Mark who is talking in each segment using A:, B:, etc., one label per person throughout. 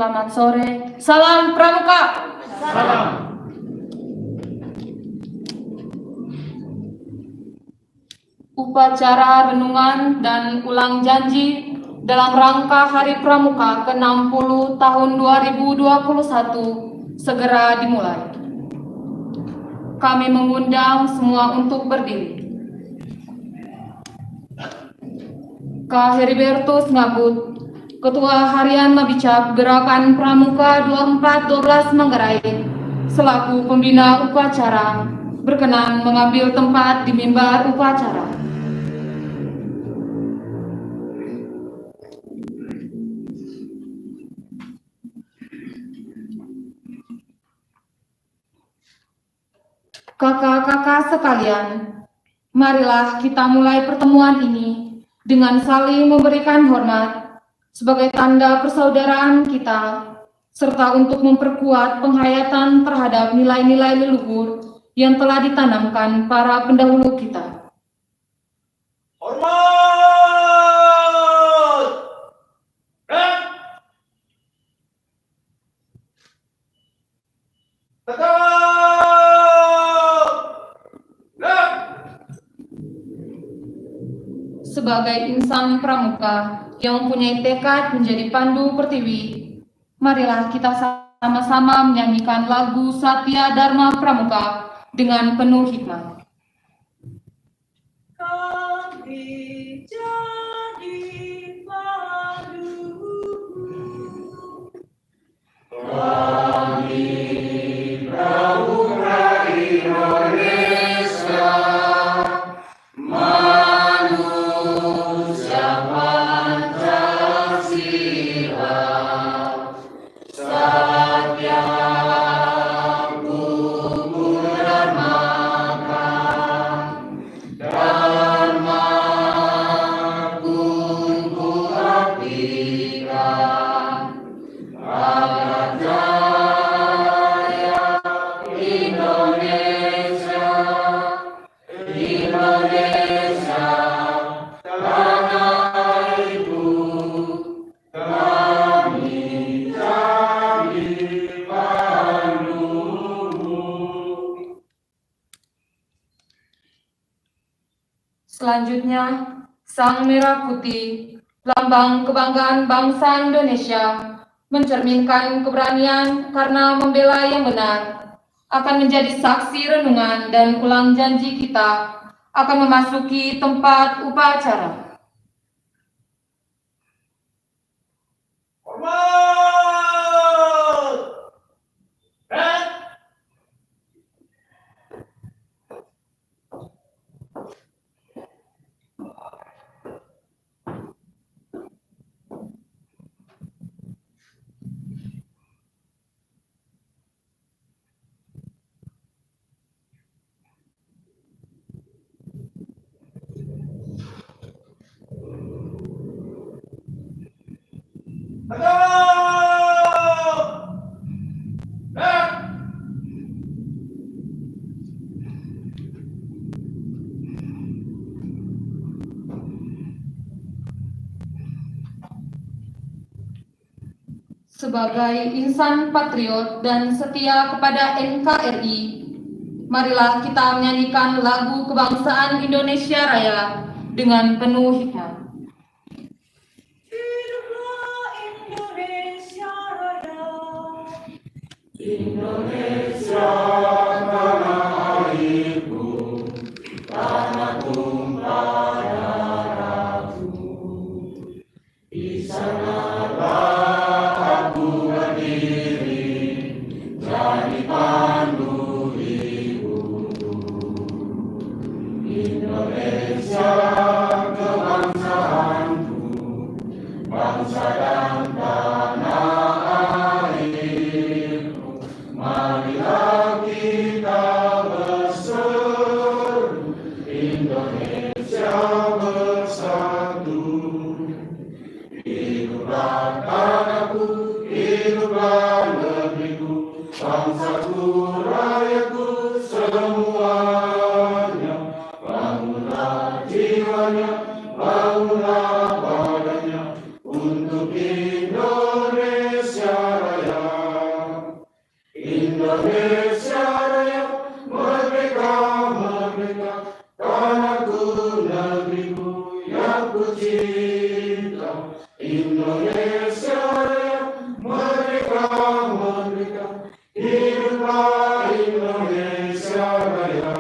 A: Selamat sore. Salam Pramuka.
B: Salam.
A: Upacara renungan dan ulang janji dalam rangka Hari Pramuka ke-60 tahun 2021 segera dimulai. Kami mengundang semua untuk berdiri. Kak Heribertus Ngabut, Ketua Harian Mabicap Gerakan Pramuka 2412 Manggarai, selaku pembina upacara, berkenan mengambil tempat di mimbar upacara. Kakak-kakak sekalian, marilah kita mulai pertemuan ini dengan saling memberikan hormat sebagai tanda persaudaraan kita, serta untuk memperkuat penghayatan terhadap nilai-nilai leluhur yang telah ditanamkan para pendahulu kita.
B: Hormat! Tegak!
A: Sebagai insan pramuka yang mempunyai tekad menjadi pandu pertiwi, marilah kita sama-sama menyanyikan lagu Satya Dharma Pramuka dengan penuh hikmat.
B: Kami jadi pandu, kami Pramuka Indonesia, manusia Pancasila, Satya Kumpul Dharmaka, Dharma Kumpul Abdika, Agar jaya Indonesia, Indonesia, tanah ibu, kami jadi pandu.
A: Selanjutnya, Sang Merah Putih, lambang kebanggaan bangsa Indonesia, mencerminkan keberanian karena membela yang benar, akan menjadi saksi renungan dan ulang janji kita akan memasuki tempat upacara.
B: Hormat!
A: Sebagai insan patriot dan setia kepada NKRI, marilah kita menyanyikan lagu kebangsaan Indonesia Raya dengan penuh hikmat.
B: Hiduplah Indonesia Raya, Indonesia tanah airku, tanah tumpah darahku. Di sanalah aku berdiri, jadi pandu hidupku. Indonesia kebangsaanku, bangsa dan tanah airku. Marilah kita berseru, Indonesia bersatu. Hiduplah tanahku, hiduplah negeriku, bangsaku, rakyatku, semuanya. Bangunlah jiwanya, bangunlah badannya, untuk Indonesia Indonesia Raya, merdeka, merdeka, tanahku, negeriku yang ku cinta. Indonesia Raya, merdeka, merdeka, hiduplah Indonesia Raya.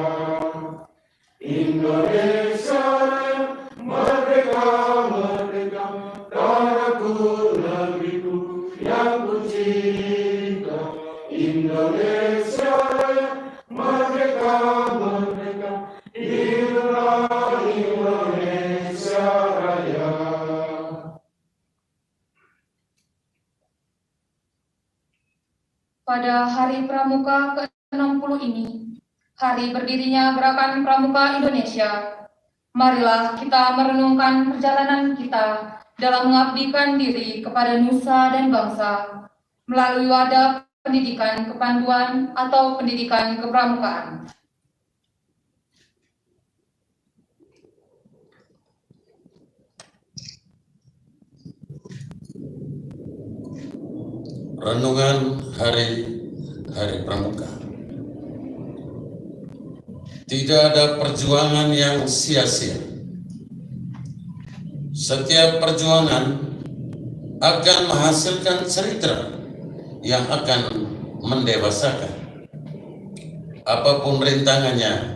B: Indonesia Raya, merdeka, merdeka, tanahku, negeriku yang ku cinta. Indonesia Raya, merdeka, merdeka, hiduplah Indonesia Raya.
A: Pada Hari Pramuka ke-60 ini, hari berdirinya Gerakan Pramuka Indonesia, marilah kita merenungkan perjalanan kita dalam mengabdikan diri kepada nusa dan bangsa melalui wadah pendidikan kepanduan atau pendidikan kepramukaan.
C: Renungan Hari Pramuka. Tidak ada perjuangan yang sia-sia. Setiap perjuangan akan menghasilkan cerita yang akan mendewasakan. Apapun rintangannya,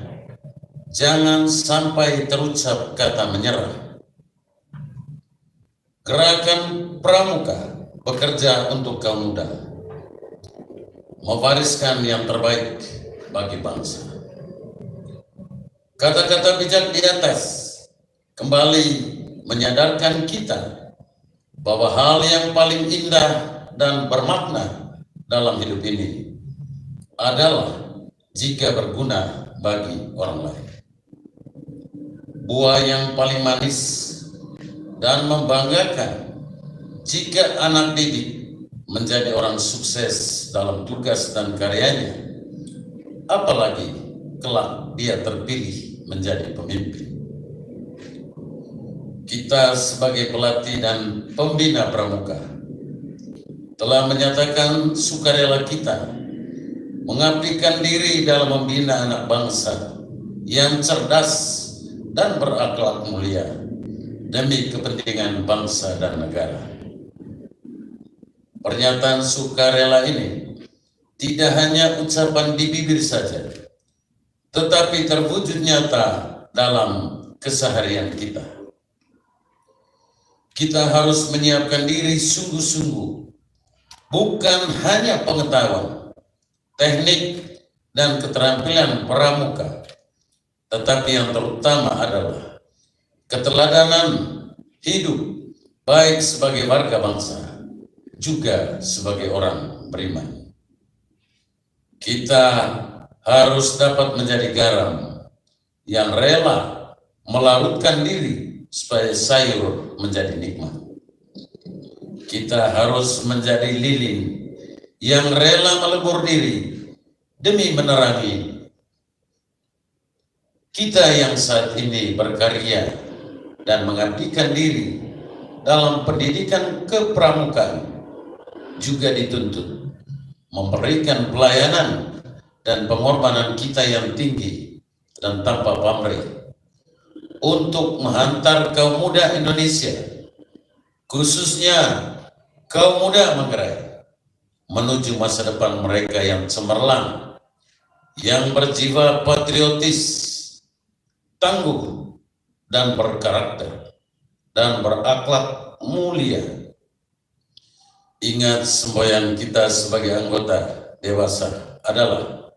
C: jangan sampai terucap kata menyerah. Gerakan Pramuka bekerja untuk kaum muda, mewariskan yang terbaik bagi bangsa. Kata-kata bijak di atas kembali menyadarkan kita bahwa hal yang paling indah dan bermakna dalam hidup ini adalah jika berguna bagi orang lain. Buah yang paling manis dan membanggakan jika anak didik menjadi orang sukses dalam tugas dan karyanya, apalagi kelak dia terpilih menjadi pemimpin. Kita sebagai pelatih dan pembina pramuka telah menyatakan sukarela kita mengabdikan diri dalam membina anak bangsa yang cerdas dan berakhlak mulia demi kepentingan bangsa dan negara. Pernyataan sukarela ini tidak hanya ucapan di bibir saja, tetapi terwujud nyata dalam keseharian kita. Kita harus menyiapkan diri sungguh-sungguh, bukan hanya pengetahuan, teknik, dan keterampilan pramuka, tetapi yang terutama adalah keteladanan hidup, baik sebagai warga bangsa, juga sebagai orang beriman. Kita harus dapat menjadi garam yang rela melarutkan diri supaya sayur menjadi nikmat. Kita harus menjadi lilin yang rela melebur diri demi menerangi kita yang saat ini berkarya dan mengabdikan diri dalam pendidikan kepramukaan, juga dituntut memberikan pelayanan dan pengorbanan kita yang tinggi dan tanpa pamrih untuk menghantar kaum muda Indonesia, khususnya kaum muda Manggarai, menuju masa depan mereka yang cemerlang, yang berjiwa patriotis, tangguh, dan berkarakter, dan berakhlak mulia. Ingat, semboyan kita sebagai anggota dewasa adalah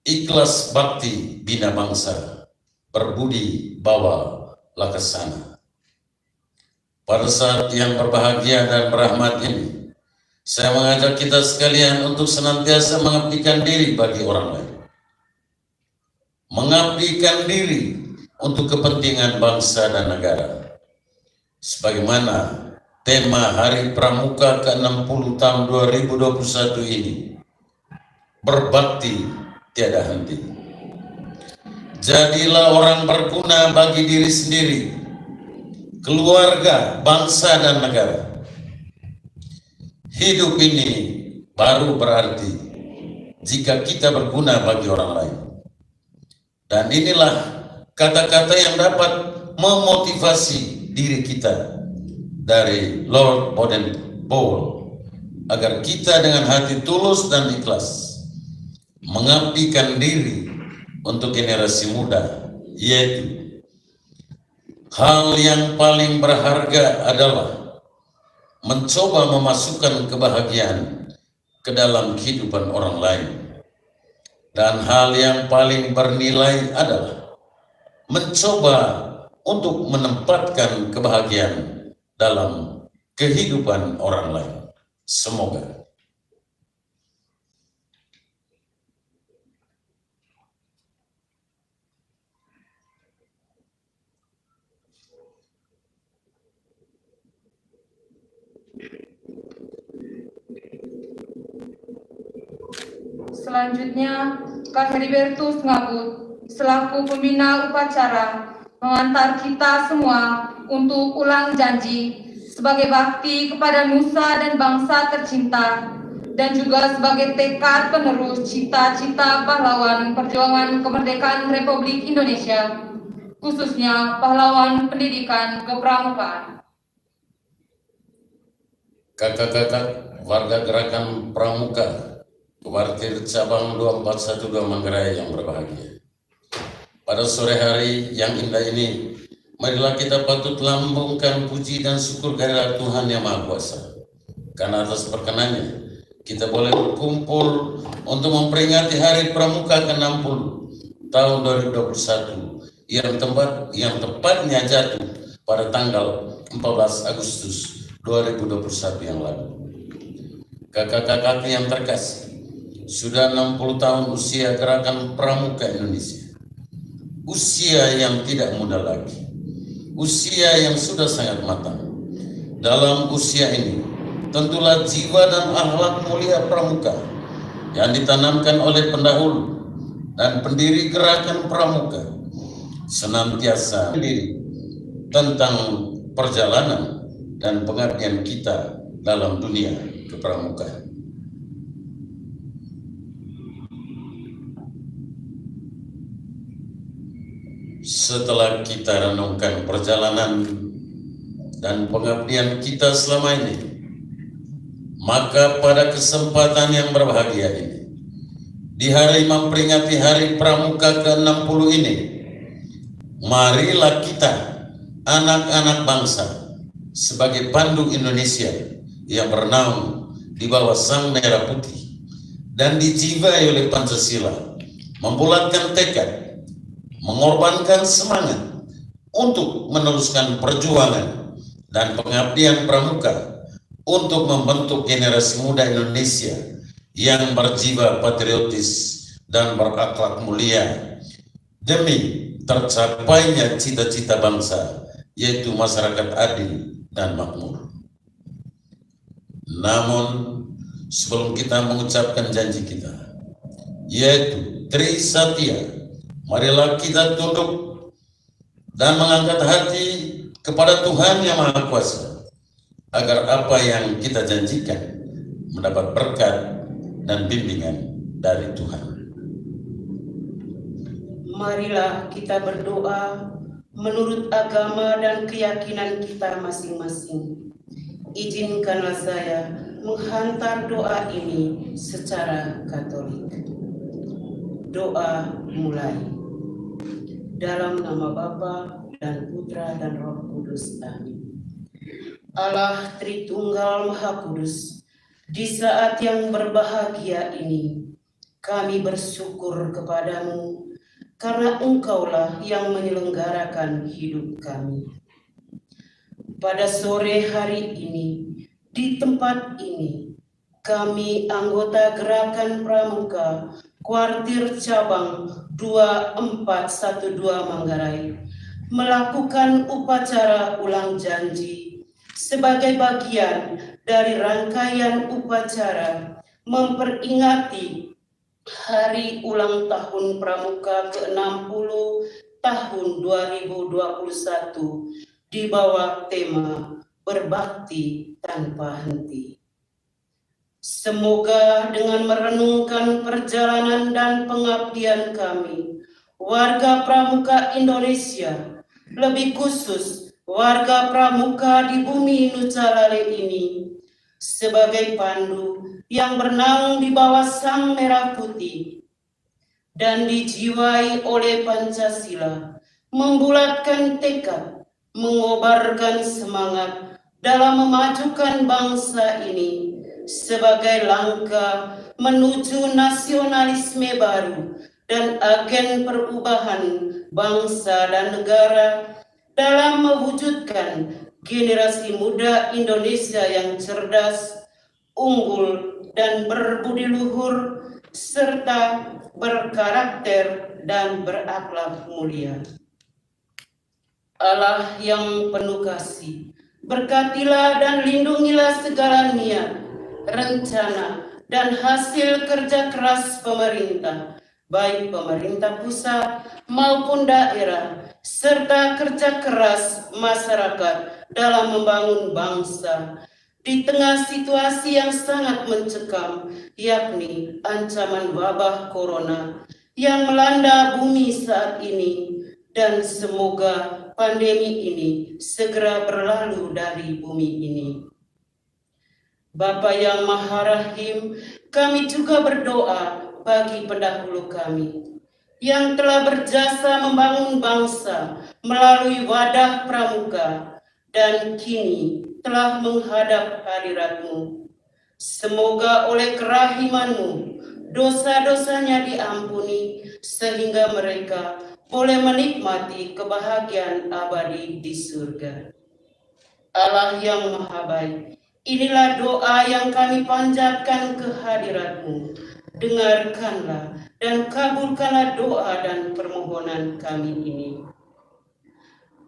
C: ikhlas bakti bina bangsa, berbudi bawa lakasana. Pada saat yang berbahagia dan berahmat ini, saya mengajak kita sekalian untuk senantiasa mengabdikan diri bagi orang lain, mengabdikan diri untuk kepentingan bangsa dan negara. Sebagaimana tema Hari Pramuka ke-60 tahun 2021 ini, berbakti tiada henti. Jadilah orang berguna bagi diri sendiri, keluarga, bangsa, dan negara. Hidup ini baru berarti jika kita berguna bagi orang lain. Dan inilah kata-kata yang dapat memotivasi diri kita dari Lord Baden-Powell agar kita dengan hati tulus dan ikhlas mengabdikan diri untuk generasi muda, yaitu hal yang paling berharga adalah mencoba memasukkan kebahagiaan ke dalam kehidupan orang lain. Dan hal yang paling bernilai adalah mencoba untuk menempatkan kebahagiaan dalam kehidupan orang lain. Semoga.
A: Selanjutnya, Kak Heribertus Ngabut, selaku pembina upacara, mengantar kita semua untuk ulang janji sebagai bakti kepada nusa dan bangsa tercinta, dan juga sebagai tekad penerus cita-cita pahlawan perjuangan kemerdekaan Republik Indonesia, khususnya pahlawan pendidikan kepramukaan.
C: Kakak-kakak warga gerakan Pramuka Kuartir Cabang 2412 Manggarai yang berbahagia. Pada sore hari yang indah ini, marilah kita patut lambungkan puji dan syukur kehadirat Tuhan Yang Maha Kuasa. Karena atas perkenannya, kita boleh berkumpul untuk memperingati Hari Pramuka ke-60 tahun 2021 yang tepatnya jatuh pada tanggal 14 Agustus 2021 yang lalu. Kakak-kakak yang terkasih, sudah 60 tahun usia gerakan Pramuka Indonesia. Usia yang tidak muda lagi. Usia yang sudah sangat matang. Dalam usia ini, tentulah jiwa dan akhlak mulia Pramuka yang ditanamkan oleh pendahulu dan pendiri gerakan Pramuka senantiasa mendiri tentang perjalanan dan pengabdian kita dalam dunia kepramukaan. Setelah kita renungkan perjalanan dan pengabdian kita selama ini, maka pada kesempatan yang berbahagia ini, di hari memperingati Hari Pramuka ke-60 ini, marilah kita, anak-anak bangsa, sebagai pandu Indonesia yang bernaung di bawah Sang Merah Putih dan dijiwai oleh Pancasila, membulatkan tekad, mengorbankan semangat untuk meneruskan perjuangan dan pengabdian Pramuka untuk membentuk generasi muda Indonesia yang berjiwa patriotis dan berakhlak mulia demi tercapainya cita-cita bangsa, yaitu masyarakat adil dan makmur. Namun sebelum kita mengucapkan janji kita, yaitu Trisatya, marilah kita tunduk dan mengangkat hati kepada Tuhan Yang Maha Kuasa, agar apa yang kita janjikan mendapat berkat dan bimbingan dari Tuhan.
D: Marilah kita berdoa menurut agama dan keyakinan kita masing-masing. Izinkanlah saya menghantar doa ini secara Katolik. Doa mulai. Dalam nama Bapa dan Putra dan Roh Kudus. Amin. Allah Tritunggal Maha Kudus, di saat yang berbahagia ini, kami bersyukur kepadamu karena Engkaulah yang menyelenggarakan hidup kami. Pada sore hari ini, di tempat ini, kami anggota Gerakan Pramuka Kuartir Cabang 2412 Manggarai melakukan upacara ulang janji sebagai bagian dari rangkaian upacara memperingati Hari Ulang Tahun Pramuka ke-60 tahun 2021 di bawah tema Berbakti Tanpa Henti. Semoga dengan merenungkan perjalanan dan pengabdian kami, warga Pramuka Indonesia, lebih khusus warga Pramuka di bumi Nucalale ini, sebagai pandu yang bernaung di bawah Sang Merah Putih dan dijiwai oleh Pancasila, membulatkan tekad, mengobarkan semangat dalam memajukan bangsa ini sebagai langkah menuju nasionalisme baru dan agen perubahan bangsa dan negara dalam mewujudkan generasi muda Indonesia yang cerdas, unggul, dan berbudi luhur, serta berkarakter dan berakhlak mulia. Allah yang penuh kasih, berkatilah dan lindungilah segala niat, rencana, dan hasil kerja keras pemerintah, baik pemerintah pusat maupun daerah, serta kerja keras masyarakat dalam membangun bangsa di tengah situasi yang sangat mencekam, yakni ancaman wabah corona yang melanda bumi saat ini, dan semoga pandemi ini segera berlalu dari bumi ini. Bapa yang Maha Rahim, kami juga berdoa bagi pendahulu kami yang telah berjasa membangun bangsa melalui wadah Pramuka dan kini telah menghadap hadirat-Mu. Semoga oleh kerahiman-Mu dosa-dosanya diampuni sehingga mereka boleh menikmati kebahagiaan abadi di surga. Allah yang Maha Baik, inilah doa yang kami panjatkan ke hadirat-Mu. Dengarkanlah dan kabulkanlah doa dan permohonan kami ini.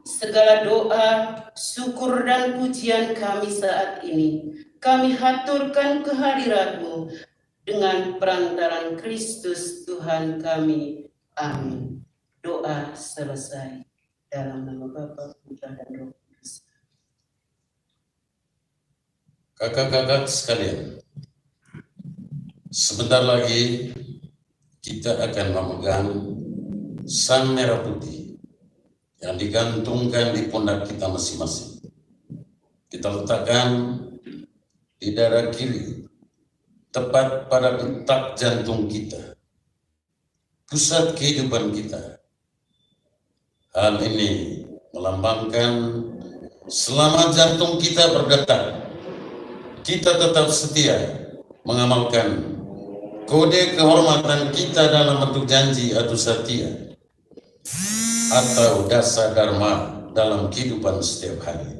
D: Segala doa, syukur dan pujian kami saat ini, kami haturkan ke hadirat-Mu dengan perantaran Kristus Tuhan kami. Amin. Doa selesai. Dalam nama Bapa, Putra, dan Roh Kudus.
C: Kakak-kakak sekalian, sebentar lagi kita akan memegang Sang Merah Putih yang digantungkan di pundak kita masing-masing. Kita letakkan di dada kiri, tepat pada detak jantung kita, pusat kehidupan kita. Hal ini melambangkan selama jantung kita berdetak, kita tetap setia mengamalkan kode kehormatan kita dalam bentuk janji atau satya atau dasa dharma dalam kehidupan setiap hari.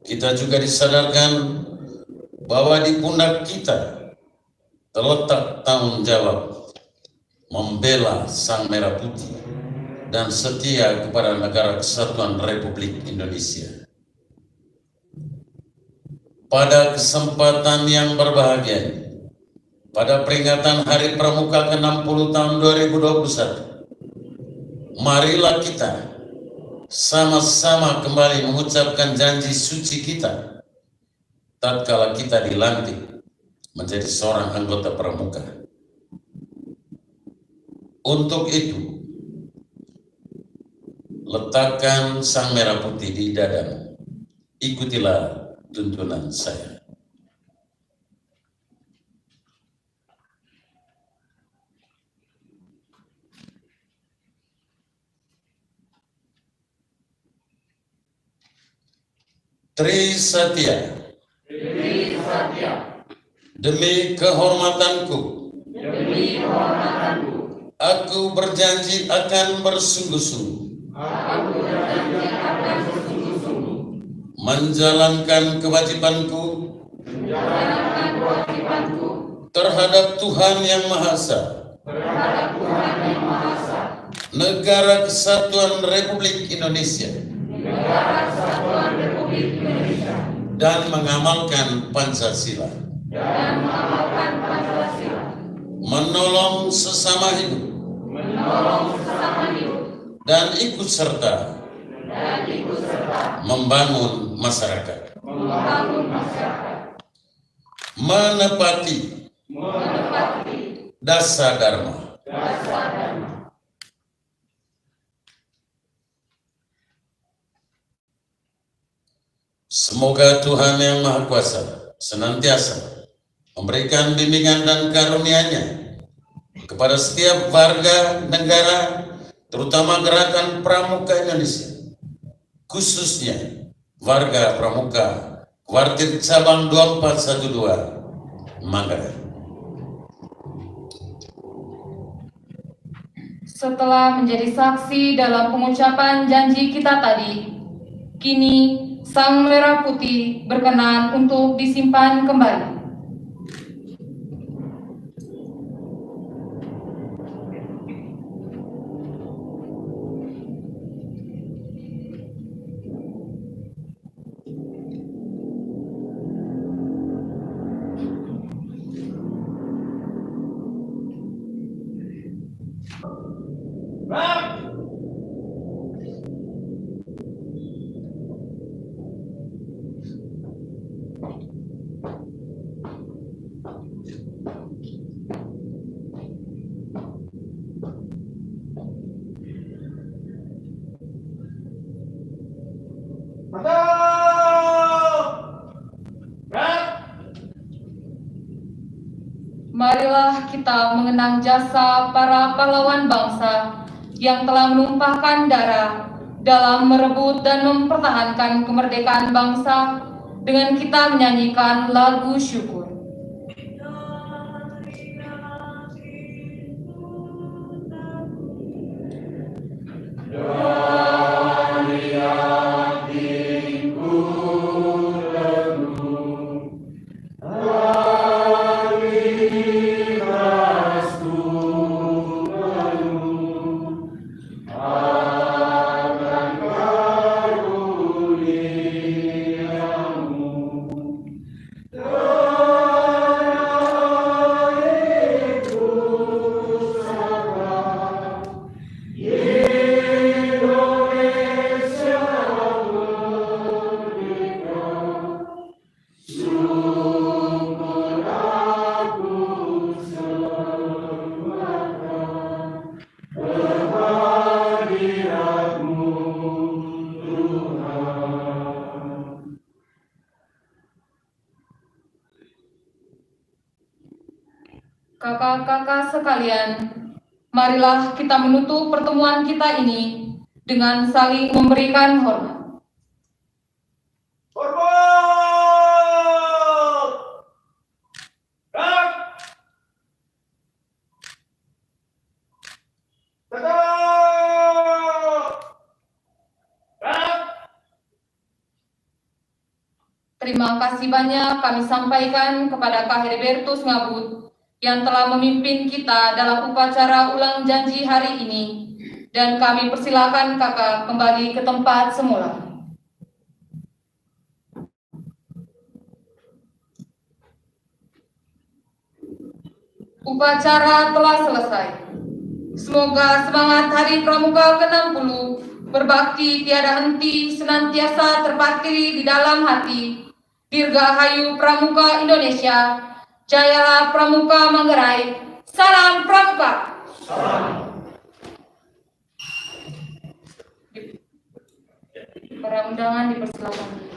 C: Kita juga disadarkan bahwa di pundak kita terletak tanggung jawab membela Sang Merah Putih dan setia kepada Negara Kesatuan Republik Indonesia. Pada kesempatan yang berbahagia ini, pada peringatan Hari Pramuka ke-60 tahun 2021, marilah kita sama-sama kembali mengucapkan janji suci kita tatkala kita dilantik menjadi seorang anggota Pramuka. Untuk itu, letakkan Sang Merah Putih di dadamu. Ikutilah tuntunan saya. Trisatya. Demi kehormatanku. Aku berjanji akan bersungguh-sungguh. Menjalankan kewajibanku terhadap Tuhan Yang Maha Esa, Negara Kesatuan Republik Indonesia, dan mengamalkan Pancasila, menolong sesama hidup, dan ikut serta membangun masyarakat. menepati dasa dharma. Semoga Tuhan Yang Maha Kuasa senantiasa memberikan bimbingan dan karunia-Nya kepada setiap warga negara, terutama gerakan Pramuka Indonesia, khususnya warga Pramuka Kuartir Cabang 2412 Manggarai.
A: Setelah menjadi saksi dalam pengucapan janji kita tadi, kini Sang Merah Putih berkenan untuk disimpan kembali. Marilah kita mengenang jasa para pahlawan bangsa yang telah menumpahkan darah dalam merebut dan mempertahankan kemerdekaan bangsa dengan kita menyanyikan lagu syukur. Kakak-kakak sekalian, marilah kita menutup pertemuan kita ini dengan saling memberikan hormat. Terima kasih banyak kami sampaikan kepada Kak Heribertus Ngabut yang telah memimpin kita dalam upacara ulang janji hari ini, dan kami persilakan kakak kembali ke tempat semula. Upacara telah selesai. Semoga semangat Hari Pramuka ke-60 berbakti tiada henti senantiasa terpatri di dalam hati. Dirgahayu Pramuka Indonesia, jayalah Pramuka Manggarai, salam Pramuka. Salam. Para undangan dipersilakan.